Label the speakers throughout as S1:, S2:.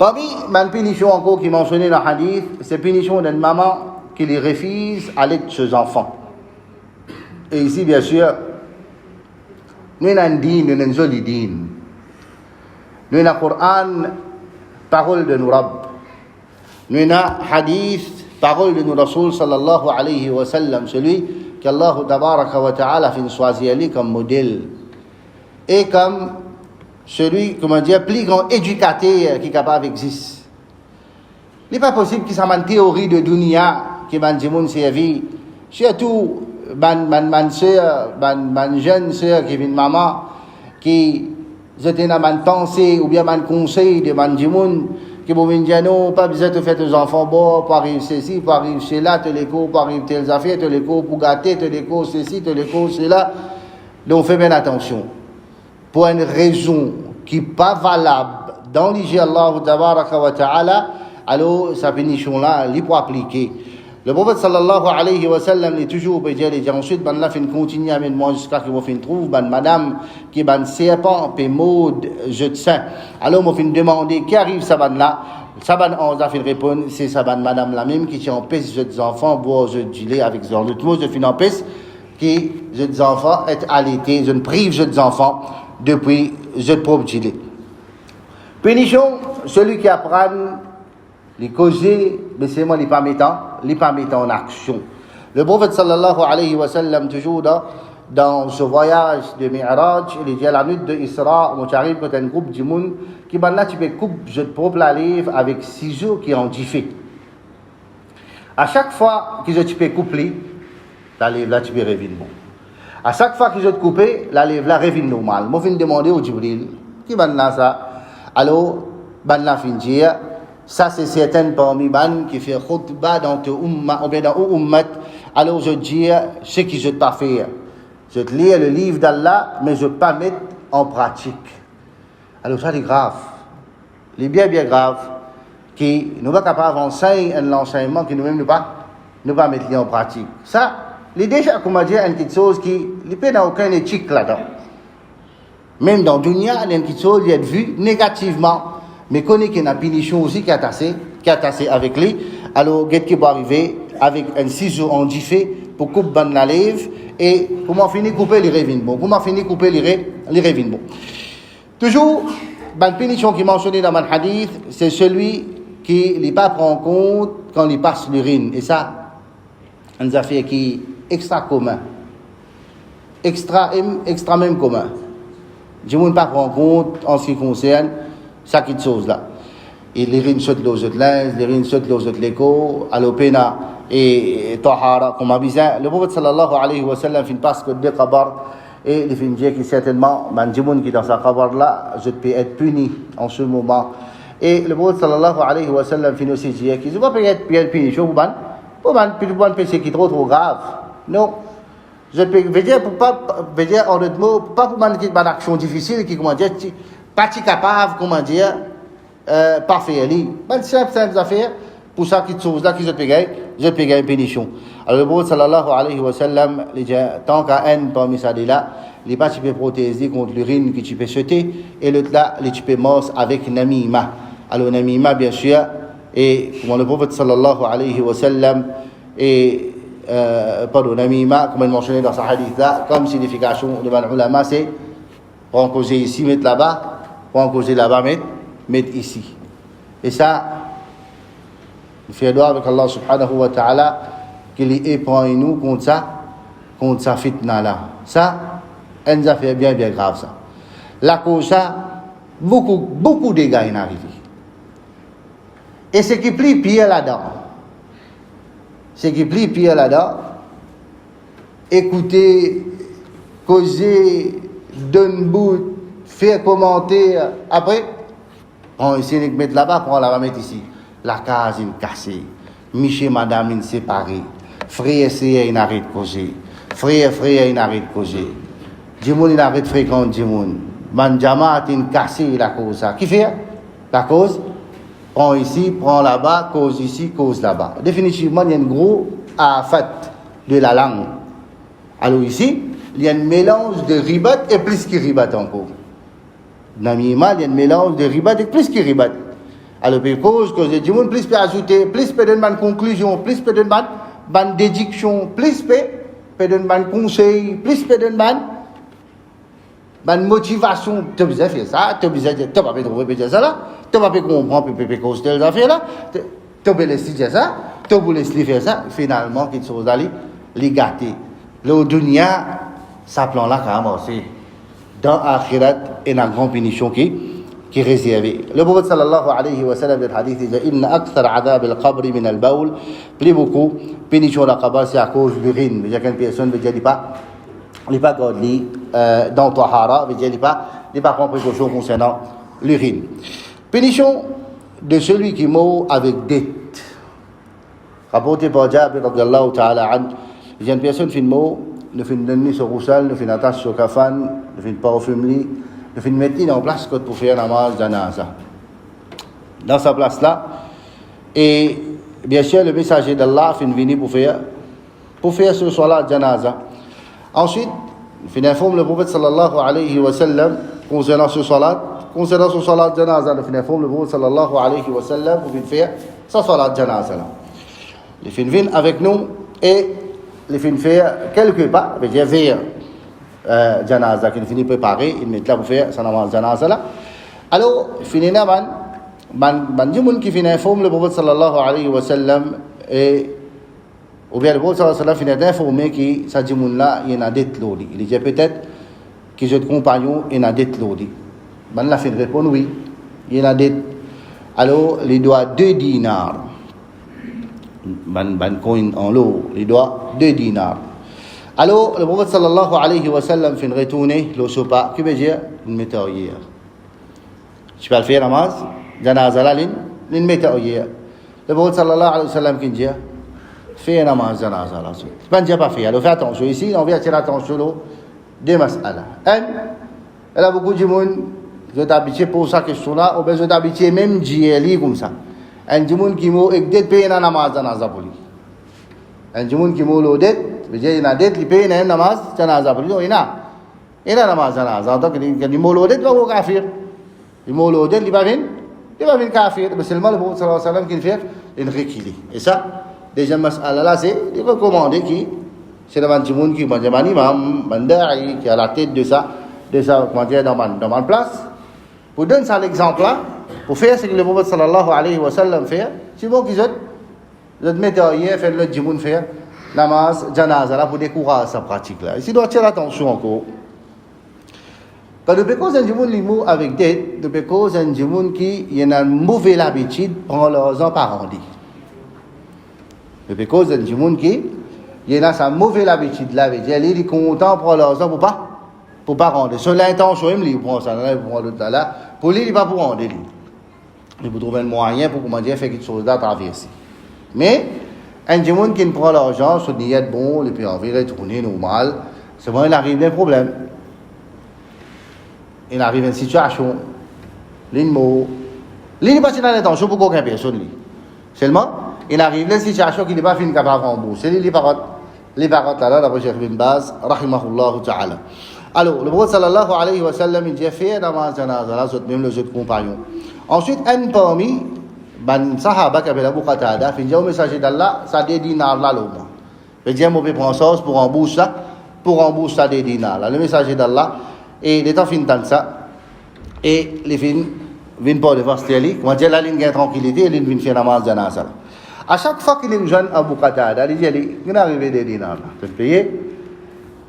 S1: Parmi les punitions encore qui est mentionnées dans le hadith, c'est punition d'une maman qui les refuse à l'aide de ses enfants. Et ici, bien sûr, nous avons un din, nous avons un joli din. Nous avons le Coran, parole de nos Rabb. Nous avons un hadith, parole de nos Rasul sallallahu alayhi wa sallam, celui qu'Allah tabaraka wa ta'ala a choisi comme modèle. Et comme celui, comment dire, plus grand éducateur qui est capable d'exister. Il n'est pas possible qu'il y ait une théorie de dunya qui va nous servir. Surtout, man soeur, man jeune soeur qui vient de maman, qui étaient dans une pensée ou bien un conseil de man dimoun, qui vont dire non, pas besoin de faire tes enfants bon, pour arriver ceci, pour arriver cela, te les cours, pour arriver telles affaires, te les cours, pour gâter, te les cours, ceci, te les cours, cela. Donc, fais bien attention. Pour une raison qui n'est pas valable dans l'IG Allah wa ta'ala, alors sa punition-là, il faut appliquer. Le prophète sallallahu alayhi wa sallam est toujours obédié, il dit ensuite, ben là, il continue à moi jusqu'à ce qu'il trouve, ben madame, qui est ben serpent, puis maude, je te sais. Alors, moi, il demander, qui arrive, ça ben là? Ça ben, on a fait répondre, c'est ça ben madame la même, qui tient en paix, jeunes enfants, boire, je gilet avec genre. L'autre mot, je finis en paix, qui, jeunes enfants, est allaité, je ne prive jeunes enfants, depuis, je te propre gilet. Punition, celui qui apprend, les causer, mais c'est moi, les pas mettant en action. Le prophète sallallahu alayhi wa sallam, toujours dans ce voyage de Mi'raj, il dit à la nuit de Isra, on arrive quand un groupe de monde qui va là, tu peux couper, je te propre la livre avec ciseaux qui ont diffé. À chaque fois que je peux couper, la livre là, tu peux revenir bon. À chaque fois que je te coupe, la livre là, revient normal. Moi, je viens demander au Jibril, qui va là ça? Alors, ben là, fin dire, ça c'est certain parmi ban qui fait khutbah dans ton umma ou bien dans ummat. Alors je dis ce que je ne pas faire. Je te lis le livre d'Allah, mais je ne pas mettre en pratique. Alors ça c'est grave. C'est bien grave qui nous pas capable d'enseigner un enseignement qui nous-mêmes nous pas mettre en pratique. Ça, c'est déjà comment dire une petite chose qui n'est pas dans aucun éthique là-dedans. Même dans le dunya, il y a une petite chose qui est vue négativement. Mais connaît qu'il y a une punition aussi qui est tassée avec lui. Alors, qu'est-ce qui peut arriver avec un ciseau en diffé pour couper la lèvre et comment finir couper les revins bon. Comment finir couper les revins bon. Toujours, la punition qui est mentionnée dans le hadith, c'est celui qui ne pas prend en compte quand il passe l'urine. Et ça, une affaire qui est extra commun. Extra même commun. Je ne pas prendre en compte en ce qui concerne ça qui chose là. Et les rines sautent l'eau de linge, les rines sautent l'eau de l'écho, à l'opéna et tahara, comme avisé. Le prophète sallallahu alayhi wa sallam fin passe que deux kabar et il fin dire que certainement, man dimoun qui dans sa kabar là, je peux être puni en ce moment. Et le prophète sallallahu alayhi wa sallam fin aussi dire qu'il ne va pas être puni, je vous ban, péché qui est trop grave. Non. Je veux dire, pour pas, veux dire, en d'autres mots, pas pour une action difficile qui, comment dire, pas capable, comment dire, pas faire les. Simple affaire, pour ça qui chose là, qui je peux gagner une pénition. Alors le prophète sallallahu alayhi wa sallam, tant qu'à un parmi ça là, les pas tu peux protéger contre l'urine que tu peux jeter, et l'autre là, tu peux mordre avec namima. Alors namima, bien sûr, et comme le prophète sallallahu alayhi wa sallam, et pardon, namima, comme il mentionnait dans sa hadith là, comme signification de l'ulama, c'est pour en causer ici, mettre là-bas, pour en causer là-bas, mettre ici. Et ça, il fait droit avec Allah subhanahu wa ta'ala qu'il éprend nous contre ça fitna là. Ça, une affaire bien grave ça. La cause ça, beaucoup de dégâts sont arrivés. Et ce qui plie pire là-dedans, écouter, causer, donner bout, faire commenter, après, on essaie de mettre là-bas, on la mettre ici. La case est cassée, Michel, madame, est séparé, frère, c'est il arrête de causer, frère, il arrête de causer, Dimoun, il arrête de fréquenter Dimoun, Manjama, est cassé la cause. Ça. Qui fait la cause? Prends ici, prends là-bas, cause ici, cause là-bas. Définitivement, il y a un gros afat de la langue. Alors ici, il y a un mélange de ribat et plus que ribat encore. Namima, il y a un mélange de ribat et plus que ribat. Alors, cause que du monde plus peut ajouter, plus peut donner une conclusion, plus peut donner une déduction, plus peut donner un conseil, plus peut donner une motivation. Tu as besoin de faire ça, tu as besoin de pas trouver ça là, tu vas pas comprendre cause de telles affaires là, tu as besoin de ça, tu as besoin de faire ça, finalement, quelque chose d'aller les gâter. Le dunya, ça plan là quand même, c'est dans l'akhirat, il y a une grande punition qui est réservée. Le prophète sallallahu alayhi wa sallam, le hadith dit inna akthar adab al-qabr min al-bawl, plus beaucoup punition de la qabr c'est à cause de l'urine. Il y a qu'une personne veut dire il pas godly dans tahara, veut dire il pas prendre précaution concernant l'urine. Punition de celui qui meurt avec dette. Rapporté par Jabir radiyallahu ta'ala an, il y a une personne qui meurt, ne fait donner sur roussal, ne fait attache sur kafan, ne fait parfume lit, ne fait mettre en place pour faire namaz janaza. Dans sa place là, et bien sûr le messager d'Allah fait venir pour faire ce salat janaza. Ensuite, il informe le prophète sallallahu alayhi wa sallam concernant ce salat janaza, il informe le prophète sallallahu alayhi wa sallam pour faire ce salat janaza là. Il fait venir avec nous et il finit faire quelques pas, il veut dire janaza qu'il finit préparer, il met là pour faire sa namaz janaza là. Alors, il finit là, du monde qui finit informe le prophète sallallahu alayhi wa sallam et ou bien le prophète sallallahu alayhi wa sallam finit informé que ça dit monde là, il y en a des lodi. Il dit peut-être que je te compagnon, il y en a des lodi. Ben là, il répond oui, il y en a des. Alors, il doit 2 dinars. ban coin en l'eau, il doit 2 dinars. Alors, le prophète sallallahu alayhi wa sallam fait retourner le sopa, que veut dire une météorière. Tu peux le faire namaz, janaza la une météorière. Le prophète sallallahu alayhi wa sallam qui dit, fais namaz janaza la. C'est pas dire pas faire, alors fais attention ici, on vient attirer l'attention là, des mas'ala. Elle a beaucoup de monde, je t'habitué pour sa question-là, ou bien je t'habitué même d'y comme ça. Un monde qui m'a aidé à payer un namaz janaza pour lui. Un monde qui m'a aidé, je veux dire, il a aidé à payer un namaz janaza pour lui. Il a namaz janaza. Donc, il m'a aidé, il va au kafir. Il m'a aidé, il va venir kafir. Mais seulement le prophète sallallahu alayhi wa sallam qui fait, il réquille. Et ça, déjà, là, c'est recommandé qui, c'est le monde qui m'a dit, qui a la tête de ça, comment dire, dans ma place. Pour donner ça l'exemple là, pour faire ce que le prophète sallallahu alayhi wa sallam fait, c'est bon qu'ils ont mettre hier, faire le djimoun faire namaz, janaza là pour décourager sa pratique là. Ici, doit tirer attention encore. Quand nous pécons un djimoun l'imou avec dette, nous pécons un djimoun qui y a une mauvaise habitude prend leurs ans par an. Nous pécons un djimoun qui y a sa mauvaise habitude là, il est content pour leurs ans pour pas rendre. Sur l'intention, il prend ça là, il prend l'autre là, pour lui, il va pour rendre. Il faut trouver un moyen pour comment dire faire quelque chose à traverser. Mais un djimoun qui ne prend l'argent, ce n'est pas bon, il peut envirer tourner normal. C'est bon, il arrive un problème. Il arrive une situation. Il n'est pas dans l'intention pour aucune personne. Seulement, il arrive une situation qui n'est pas finie capable de rembourser. Les paroles là, la Cheikh Ibn Baz, rahimahullah ta'ala. Alors, le prophète sallallahu alayhi wa sallam, il dit fait namaz janaza, là, même les autres compagnons. Ensuite, un parmi les sahaba qui appelle Abu Qatada, il dit au messager d'Allah, ça 2 dinars là, le mois. Il dit, on peut prendre ça pour rembourser ça 2 dinars là. Le messager d'Allah, et l'état fin de ça, et les fins viennent pas de voir ce qu'il comment dire, la ligne gagne tranquillité, il vient faire namaz janaza. À chaque fois qu'il est jeune Abu Qatada, il dit, il est arrivé 2 dinars là. Tu peux payer.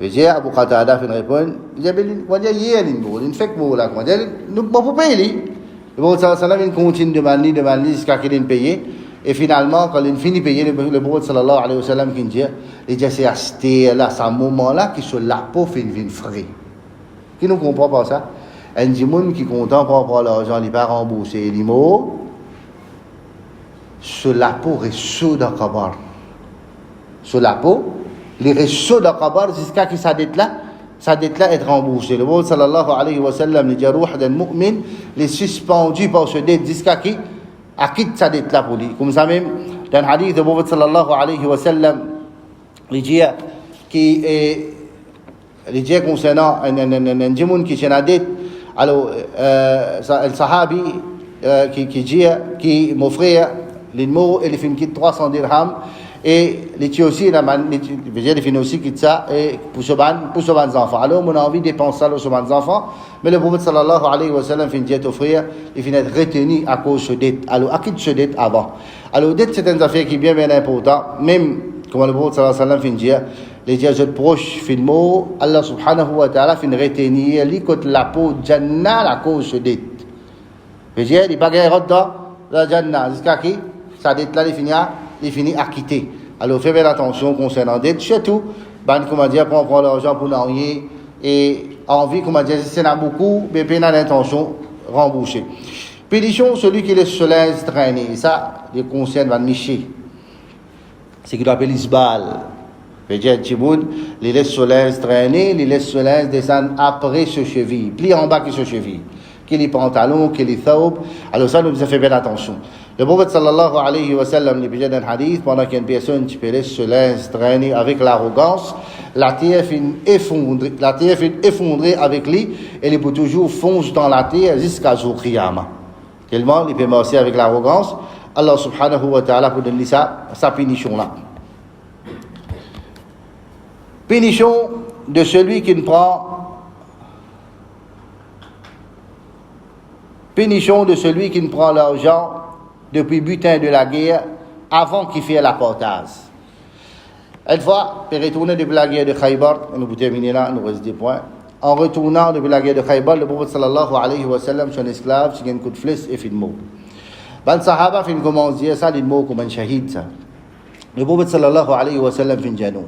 S1: Il dit, Abu Qatada fait répondre, il dit, il fait que là, comment dire, nous pas pour payer. Le prophète sallallahu alayhi wa sallam continue de demander jusqu'à qu'il ait payé. Et finalement, quand il finit de payer, le prophète sallallahu alayhi wa sallam qui dit, il dit, c'est à ce moment-là que sur la peau fait une frais. Qui ne comprend pas ça? Un djimoun qui est content pour avoir l'argent, il va rembourser les mots. Sur la peau, il est chaud dans le kabar. Sur la peau, il est chaud dans le kabar jusqu'à que sa dette là est remboursée. Le prophète sallallahu alayhi wa sallam, le jarouh d'un mu'min, les suspendu par ce dette jusqu'à qui acquitte sa dette là pour lui. Comme ça même, dans le hadith, le prophète sallallahu alayhi wa sallam, il dit concernant un djimoun qui est en dette, alors, le sahabi, qui dit, qui m'offrait les mots et les fins qui 300 dirhams et les tuer aussi les fins aussi qui ça et pour ce ban enfants. Alors on a envie de dépenser ça sur ban enfants, mais le prophète sallallahu alayhi wa sallam fin dit offrir il finit être retenu à cause de dette. Alors à qui de dette avant. Alors dette c'est une affaire qui est bien important, même comme le prophète sallallahu alayhi wa sallam fin dit les dieux proches fin mot Allah subhanahu wa ta'ala fin retenir li côté la peau jannah à cause de dette. Veut dire il pas gagner dans la jannah jusqu'à qui sa dette là il finit acquitté. Alors faites bien attention concernant dette, surtout comment dire prend l'argent pour n'enrier et envie comment dire si c'est beaucoup mais peine à l'intention rembourser. Pédition celui qui laisse se laisse traîner, ça les concerne van Miché. C'est qu'il appelle isbal. Veut dire Tchiboun, les laisse se laisse traîner, les laisse se laisse descendre après ce cheville, plie en bas que ce cheville. Qui les pantalons, qui les thawb. Alors ça, nous avons fait bien attention. Le prophète sallallahu alayhi wa sallam, il y a un hadith, pendant qu'une personne qui se laisse traîner avec l'arrogance, la terre finit effondrée avec lui, et il peut toujours foncer dans la terre jusqu'à jour Qiyamah. Tellement, il peut marcher avec l'arrogance. Allah subhanahu wa ta'ala pour donner sa punition là. Punition de celui qui ne prend Punition de celui qui ne prend l'argent depuis butin de la guerre avant qu'il fasse la portage. Une fois, pour retourner depuis la guerre de Khaybar, nous vous terminer là, nous reste des points. En retournant depuis la guerre de Khaybar, le prophète sallallahu alayhi wa sallam, son esclave, c'est un coup de flèche et fin de mot. Ben sahaba fin commence à dire ça, les mots comme un shahid ça. Le prophète sallallahu alayhi wa sallam fin janou.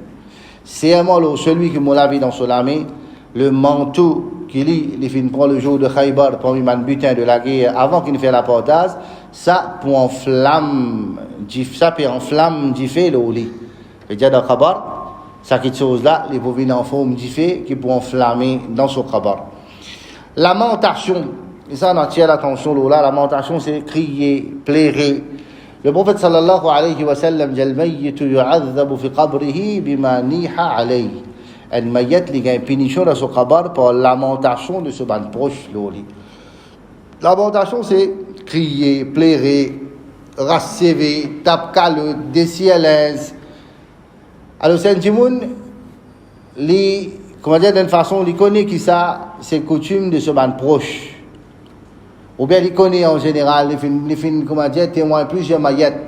S1: C'est celui qui m'a lavé dans son armée, le manteau qu'il il finit prend le jour de Khaybar pour un butin de la guerre avant qu'il ne fasse la portage, ça pour enflamme du feu le lit. Et déjà dans Khabar, ça quelque chose là, les pauvres en forme du feu qui pour enflammer dans son Khabar. Lamentation, et ça on attire l'attention là, lamentation c'est crier, pleurer. Le prophète sallallahu alayhi wa sallam dit al-mayyit yu'adhabu fi qabrihi bima niha alayhi. Un mayet qui a une punition dans son kabar pour lamentation de ce ban proche loli. Lamentation c'est crier, pleurer, rassever, tapcale, décielez. Alors c'est un timoun, comment dire d'une façon, il connaît qui ça, c'est coutume de ce ban proche. Ou bien il connaît en général, il fait comment dire, témoin plusieurs mayettes.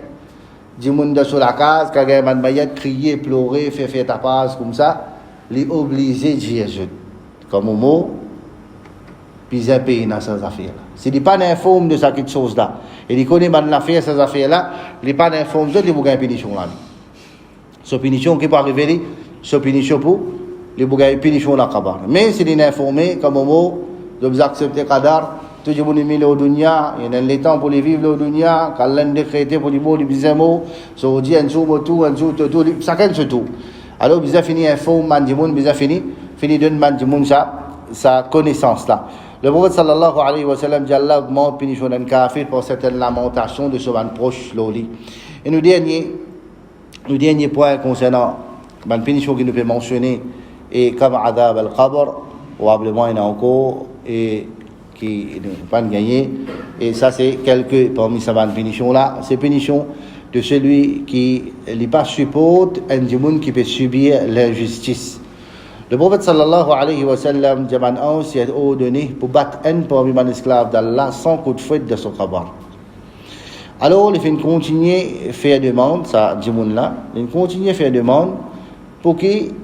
S1: Du monde de sur la case, quand il y a un mayet crier, pleurer, faire tapage comme ça. Les obligés de Jésus. Comme au mot, puis ils payent dans ces affaires-là. S'il n'est pas informé de cette chose-là, et il connaît mal l'affaire, ces affaires-là, il n'est pas informé de il y a une punition là. Cette punition qui peut arriver, cette punition pour, il y a une punition là. Mais s'il est informé, comme au mot, vous acceptez Qadar, tout le monde est mis au dunya, il y a les temps pour les vivre au dunya, quand l'un décrété pour les mots, les bizarres, ça dit un jour, tout, chacun se tout. Alors, vous avez fini info, man du monde, vous avez fini de man du monde, sa connaissance là. Le prophète sallallahu alayhi wa sallam dit Allah augmente punition d'un kafir pour certaines lamentations de ce man proche loli. Et nous dernier point concernant la punition qui nous peut mentionner, et comme adab al-qabr, probablement il y en a encore, et qui ne pas gagner. Et ça, c'est quelques parmi ces punitions là. C'est punition de celui qui n'est pas supporte un démon qui peut subir l'injustice. Le prophète sallallahu alayhi wa sallam dit un s'est ordonné pour battre un parmi les esclaves d'Allah sans coup de fouet de son kabar. Alors il fait continuer à faire demande, ça démon là, il continue à faire demande pour qu'il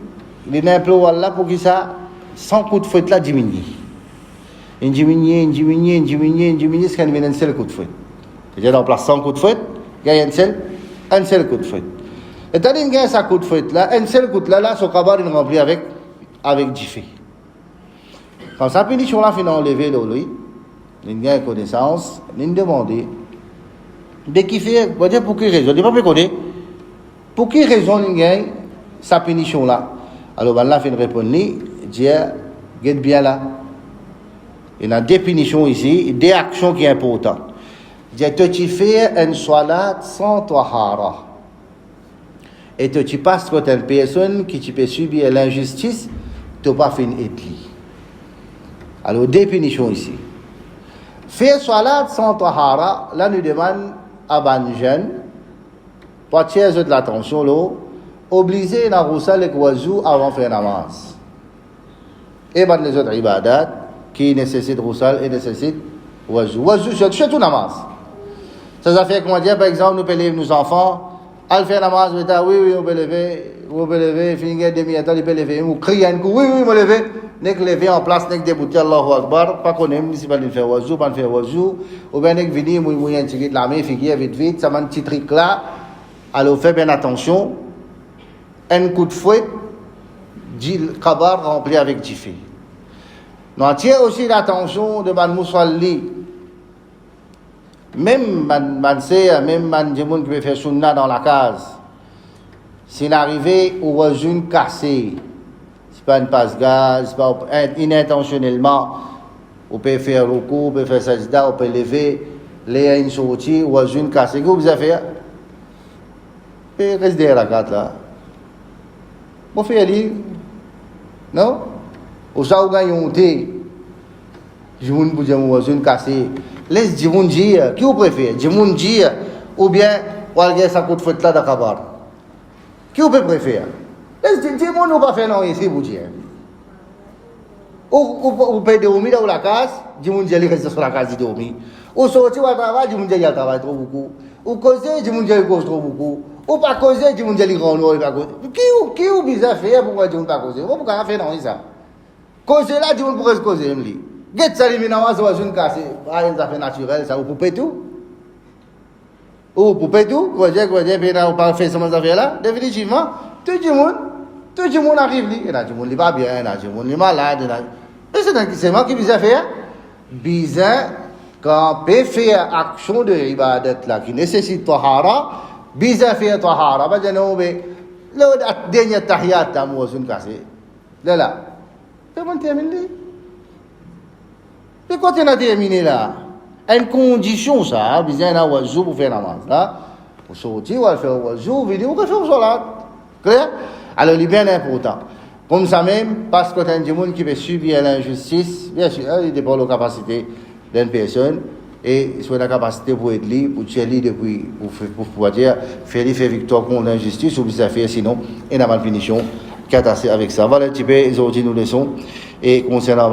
S1: implore Allah pour que ça sans coup de fouet là diminue. Il diminue jusqu'à un seul coup de fouet. C'est-à-dire en place sans coup de fouet. Il y a un seul coup de fouet. Et tant qu'il y a un coup de fouet là, un seul coup de là, son kabar il remplit avec du feu. Quand sa punition là finit enlever lui, il y a une connaissance, il demande de qui fait, pour quelle raison, il ne pas connaître, pour quelle raison il y a sa punition là. Alors Allah fait répondre, dit, regarde bien là, il y a des punitions ici, des actions qui sont importantes. Tu fais une salat sans tahara. Et tu passes contre une personne qui peut subir l'injustice, tu n'as pas fait une étli. Alors, des punitions ici. Faire salat sans tahara, là nous demande à ban jeune, pour tirer de l'attention, l'eau, obligé à roussal et wazou avant de faire namaz. Et ban les autres ibadat qui nécessitent roussal et nécessitent wazou. Wazou, c'est tout namaz. Ça fait comment dire, par exemple, nous payons nos enfants, al faire namaz, oui, on peut lever, finir demi-temps, il peut lever, ou crier un coup, oui, on peut lever. Nek lever en place, nek débouter Allahu Akbar, pas qu'on aime, si pas de faire wazou, pas de faire wazou, ou bien nek venir, mouiller un petit la main, figuer vite, ça m'a un petit truc là, alors faites bien attention, un coup de fouet, dit kabar rempli avec jiffé. Nous attirons aussi l'attention de man musalli, même man sait, même man djimoun qui peut faire sunna dans la case, s'il arrivé au wazou cassé, pas une passe-gaz, pas inintentionnellement, on peut faire recours, on peut faire sajda, on peut lever, les une sortie, ou une casse. Qu'est-ce que vous avez fait? Et reste derrière la carte là. Vous faites aller, non? Ou ça, vous gagnez un thé. Je vous dis, vous une casse. Laisse dire, qui vous préférez? Je dire, ou bien, vous avez ça coup de fouet là d'akabar. Qui vous préférez? Laisse-moi nous pas faire non ici pour dire. Ou peut dormir dans la case, dis-moi d'aller rester sur la case de dormir. Ou sortir au travail, dis-moi d'aller au travail trop beaucoup. Ou causer, dis-moi d'aller cause trop beaucoup. Ou pas causer, dis-moi d'aller rendre pas causer. Qui ou bizarre faire pour dis-moi pas causer. Vous pourquoi faire non ça? Causer là, dis-moi pourquoi causer me li. Get ça lui maintenant ça une casse. Ah, ça fait naturel ça ou pour tout. Ou pour tout, quoi dire bien on pas faire ça là, définitivement, tout le monde arrive, il y a du monde qui va bien, il y a du monde qui est malade. C'est moi qui bizarre faire. Bizarre, quand on peut faire action de ibadat là, qui nécessite tahara, bizarre faire tahara. Parce que nous, le dernier tahiyat, nous avons cassé. Là. C'est bon, terminé. Mais quand on a terminé là, une condition ça, bizarre, on a wazou pour faire namaz. Là, pour sortir, on va faire wazou, vidéo, on va faire salat. Clair? Alors, il est bien important. Comme ça même, parce que tu as des gens qui veulent subir l'injustice, bien sûr, il dépend de la capacité d'une personne, et soit la capacité pour être libre, pour tuer libre, pour pouvoir dire, faire victoire contre l'injustice, ou bien faire, sinon, il y a une malfinition qui est assez avec ça. Voilà un petit peu, aujourd'hui, nous laissons, et concernant